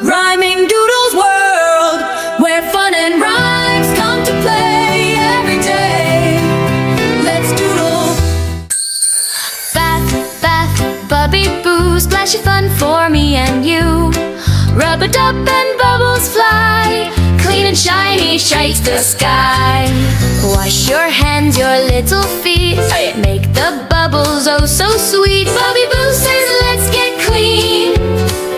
Rhyming doodles world, where fun and rhymes come to play every day. Let's doodle. Bath Bubby Boo, splashy fun for me and you. Rub it up and bubbles fly, clean and shiny, shakes the sky. Wash your hands, your little feet, make the bubbles oh so sweet. Bubby Boo says let's get clean.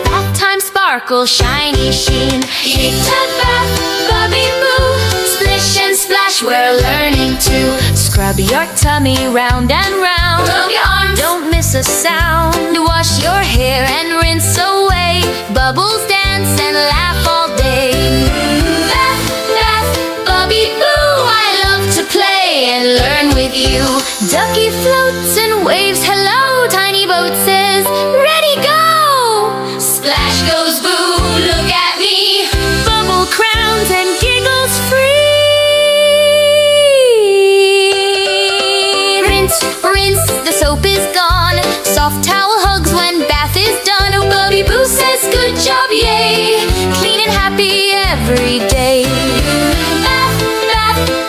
Bath time sparkle, shiny sheen. Shake that bath, Bubby Boo. Splish and splash, we're learning to scrub your tummy round and round. Rub your arms, don't miss a sound. Wash your hair and rinse away. Bubbles dance and laugh all day. Bath Bubby Boo, I love to play and learn with you. Ducky floats and waves hello. Tiny boat says ready go. Splash goes Boo, look at me. Bubble crowns and giggles free. Rinse, the soap is gone. Soft towel hugs when bath is done. Oh, Bubby Boo says good job, yay. Clean and happy every day. Bath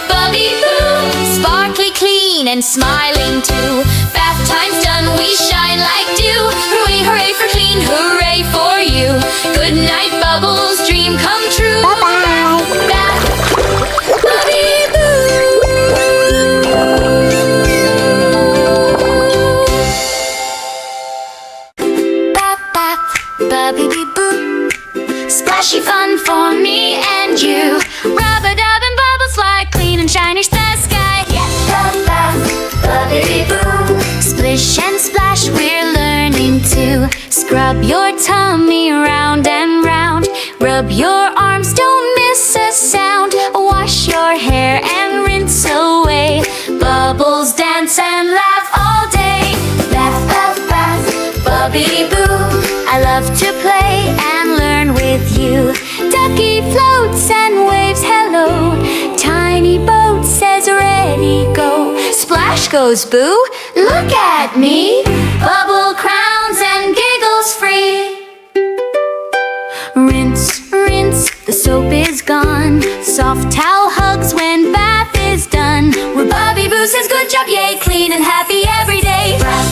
Bubby Boo, sparkly clean and smiling too. Bath time's done, we shine like dew. Hooray, hooray for clean, hooray for you. Good night, Bubbles, dream come true. Bye-bye. Bath Bubby Boo. Bubby Boo, splashy fun for me and you. Rub a dub and bubbles fly, clean and shiny the sky. Bath Bubby Boo, splish and splash, we're learning to scrub your tummy round and round. Rub your arms, don't miss a sound. Wash your hair and rinse away. Bubbles dance and laugh all day. Bath Bubby Boo, I love to play and learn with you. Ducky floats and waves hello. Tiny boat says ready go. Splash goes Boo, look at me. Bubble crowns and giggles free. Rinse, the soap is gone. Soft towel hugs when bath is done. Where Bubby Boo says good job, yay. Clean and happy every day. Bath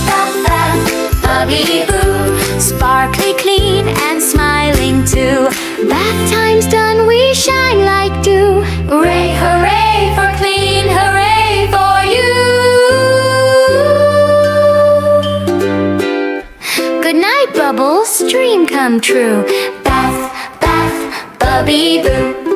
Bubby Boo, sparkly clean and smiling too. Bath time's done, we shine like dew. Hooray, hooray for clean, hooray for you. Good night, Bubbles, dream come true. Bath Bubby Boo.